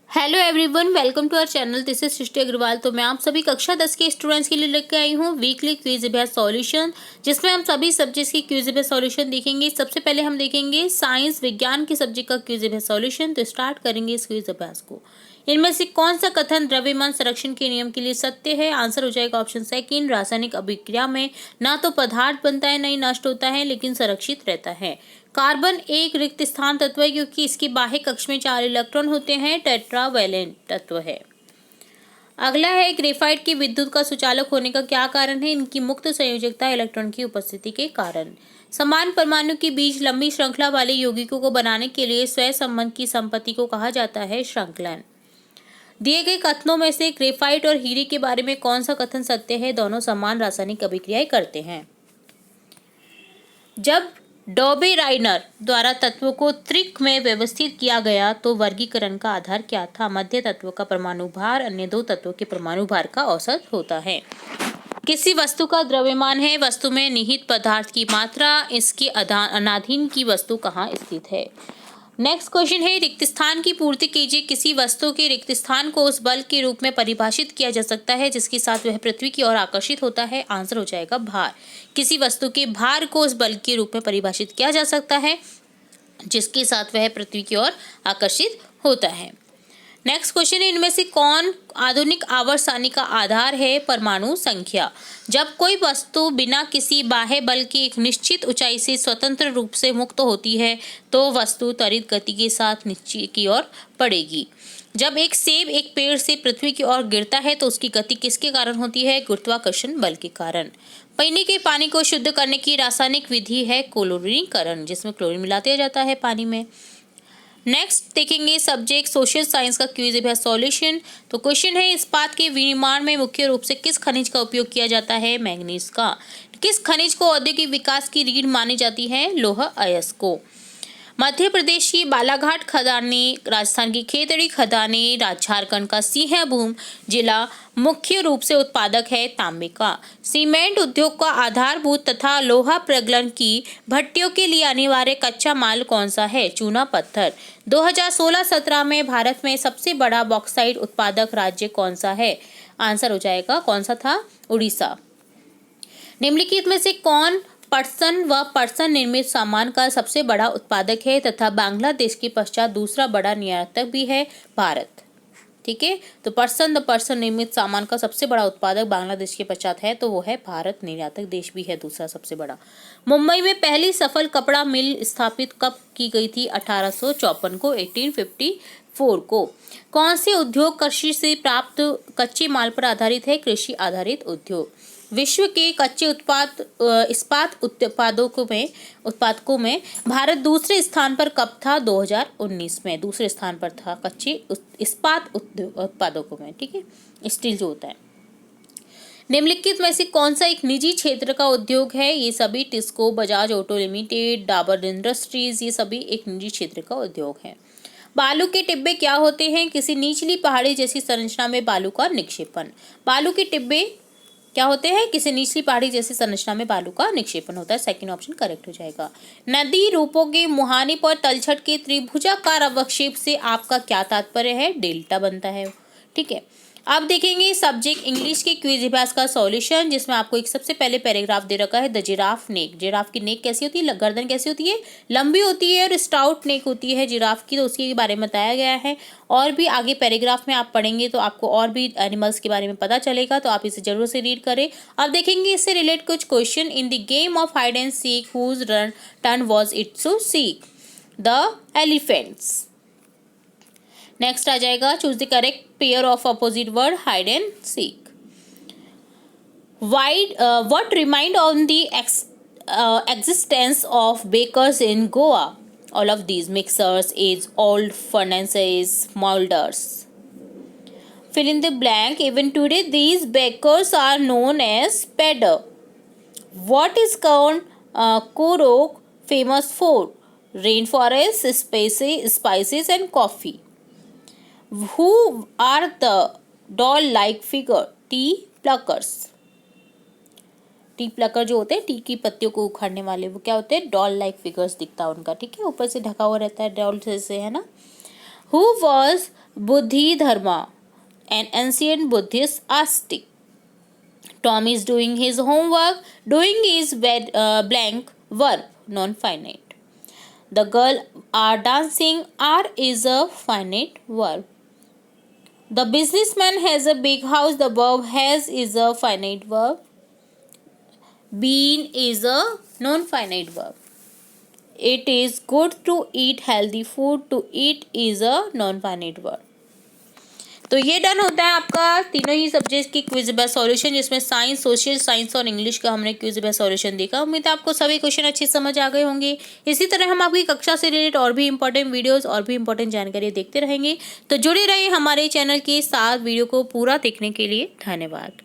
Hello everyone, welcome to our channel. This is Srishti Agarwal. तो मैं आप सभी कक्षा 10 के स्टूडेंट्स के लिए लेकर आई हूँ वीकली क्विज अभ्यास सॉल्यूशन, जिसमें हम सभी सब्जेक्ट्स की क्विज अभ्यास सॉल्यूशन देखेंगे। सबसे पहले हम देखेंगे साइंस विज्ञान के सब्जेक्ट का क्विज अभ्यास सॉल्यूशन। तो स्टार्ट करेंगे इस क्विज अभ्यास को। इनमें से कौन सा कथन द्रव्यमान संरक्षण के नियम के लिए सत्य है? आंसर हो जाएगा ऑप्शन सेकंड। रासायनिक अभिक्रिया में ना तो पदार्थ बनता है, नहीं नष्ट होता है, लेकिन संरक्षित रहता है। कार्बन एक रिक्त स्थान तत्व है क्योंकि इसकी बाह्य कक्ष में 4 इलेक्ट्रॉन होते हैं। टेट्रावैलेंट तत्व है। अगला है ग्रेफाइट की विद्युत का सुचालक होने का क्या कारण है? इनकी मुक्त संयोजकता इलेक्ट्रॉन की उपस्थिति के कारण। समान परमाणु के बीच लंबी श्रृंखला वाले यौगिकों को बनाने के लिए सहसंबंध की संपत्ति को कहा जाता है श्रृंखलन। दिए गए कथनों में से ग्रेफाइट और हीरे के बारे में कौन सा कथन सत्य है? दोनों समान रासायनिक अभिक्रियाएं करते हैं। जब डॉबे राइनर द्वारा तत्वों को त्रिक में व्यवस्थित किया गया तो वर्गीकरण का आधार क्या था? मध्य तत्व का परमाणु भार अन्य दो तत्वों के परमाणु भार का औसत होता है। किसी वस्तु का द्रव्यमान है वस्तु में निहित पदार्थ की मात्रा। इसके अनाधीन की वस्तु कहाँ स्थित है? नेक्स्ट क्वेश्चन है रिक्त स्थान की पूर्ति कीजिए। किसी वस्तु के रिक्त स्थान को उस बल के रूप में परिभाषित किया जा सकता है जिसके साथ वह पृथ्वी की ओर आकर्षित होता है। आंसर हो जाएगा भार। किसी वस्तु के भार को उस बल के रूप में परिभाषित किया जा सकता है जिसके साथ वह पृथ्वी की ओर आकर्षित होता है। नेक्स्ट क्वेश्चन है इनमें से कौन आधुनिक आवर्त सारणी का आधार है? परमाणु संख्या। जब कोई वस्तु बिना किसी बाह्य बल की एक निश्चित ऊंचाई से स्वतंत्र रूप से मुक्त होती है तो वस्तु त्वरित गति के साथ नीचे की ओर बढ़ेगी। जब एक सेब एक पेड़ से पृथ्वी की ओर गिरता है तो उसकी गति किसके कारण होती है? गुरुत्वाकर्षण बल के कारण। पीने के पानी को शुद्ध करने की रासायनिक विधि है क्लोरीनीकरण, जिसमें क्लोरीन मिला दिया जाता है पानी में। नेक्स्ट देखेंगे सब्जेक्ट सोशल साइंस का क्विज अभ्यास सॉल्यूशन। तो क्वेश्चन है इस्पात के विनिर्माण में मुख्य रूप से किस खनिज का उपयोग किया जाता है? मैंगनीज का। किस खनिज को औद्योगिक विकास की रीढ़ मानी जाती है? लौह अयस्क। मध्य प्रदेश की बालाघाट खदानें, राजस्थान की खेतड़ी खदानें, झारखंड का सिंहभूम जिला मुख्य रूप से उत्पादक है तांबे का। सीमेंट उद्योग का आधारभूत तथा लोहा प्रगलन की भट्टियों के लिए अनिवार्य कच्चा माल कौन सा है? चूना पत्थर। 2016-17 में भारत में सबसे बड़ा बॉक्साइट उत्पादक राज्य कौन सा है? आंसर हो जाएगा कौन सा था? उड़ीसा। निम्नलिखित में से कौन पटसन व पटसन निर्मित सामान का सबसे बड़ा उत्पादक है तथा बांग्लादेश के पश्चात दूसरा बड़ा निर्यातक भी है? भारत। ठीक है, तो पटसन निर्मित सामान का सबसे बड़ा उत्पादक बांग्लादेश के पश्चात है तो वो है भारत। निर्यातक देश भी है दूसरा सबसे बड़ा। मुंबई में पहली सफल कपड़ा मिल स्थापित कब की गई थी? 1854 को, 1854 को। कौन से उद्योग कृषि से प्राप्त कच्चे माल पर आधारित है? कृषि आधारित उद्योग। विश्व के कच्चे इस्पात उत्पादकों में भारत दूसरे स्थान पर कब था? 2019 में दूसरे स्थान पर था कच्चे इस्पात उत्पादकों में। ठीक है, स्टील जो होता है। निम्नलिखित में से कौन सा एक निजी क्षेत्र का उद्योग है? ये सभी TISCO, Bajaj auto limited, Dabur industries, ये सभी एक निजी क्षेत्र का उद्योग है। बालू के टिब्बे क्या होते हैं? किसी निचली पहाड़ी जैसी संरचना में बालू का निक्षेपण। बालू के टिब्बे क्या होते हैं? किसी निचली पहाड़ी जैसी संरचना में बालू का निक्षेपण होता है। सेकंड ऑप्शन करेक्ट हो जाएगा। नदी रूपों के मुहाने पर तलछट के त्रिभुजाकार अवक्षेप से आपका क्या तात्पर्य है? डेल्टा बनता है। ठीक है, अब देखेंगे सब्जेक्ट इंग्लिश के क्विज अभ्यास का सॉल्यूशन, जिसमें आपको एक सबसे पहले पैराग्राफ दे रखा है द जिराफ नेक। जिराफ की नेक कैसी होती है? गर्दन कैसी होती है? लंबी होती है और स्टाउट नेक होती है जिराफ की, तो उसके बारे में बताया गया है। और भी आगे पैराग्राफ में आप पढ़ेंगे तो आपको और भी एनिमल्स के बारे में पता चलेगा, तो आप इसे जरूर से रीड करें। अब देखेंगे इससे रिलेट कुछ question. In the game of hide and seek whose turn was it to seek? The elephants. Next आ जाएगा choose the correct pair of opposite word hide and seek. What remind on the existence of bakers in Goa? All of these: mixers, age-old furnaces, molders. Fill in the blank. Even today, these bakers are known as pedder. What is Korok famous for? Rainforest, spices, and coffee. Who are the doll-like figure? Tea pluckers. T Plucker जो होते हैं T की पत्तियों को उखाड़ने वाले, वो क्या होते हैं? डॉल लाइक फिगर्स दिखता है उनका। ठीक है, ऊपर से ढका हुआ रहता है डॉल से, है ना। Who was Bodhidharma, an ancient Buddhist ascetic. Tom is doing his homework. Doing is blank verb, non-finite. The girl are dancing. Are is a finite verb. The businessman has a big house. The verb has is a finite verb. Been is a non-finite verb. It is good to eat healthy food. To eat is a non-finite verb. तो ये done होता है आपका तीनों ही subject की quiz based solution, जिसमें science, social science और English का हमने क्विज बेस्ड सॉल्यूशन देखा। उम्मीद है आपको सभी क्वेश्चन अच्छे समझ आ गए होंगे। इसी तरह हम आपकी कक्षा से रिलेटेड और भी इंपॉर्टेंट वीडियोस और भी इंपॉर्टेंट जानकारी देखते रहेंगे। तो जुड़े रहिए हमारे चैनल के साथ। वीडियो को पूरा देखने के लिए धन्यवाद।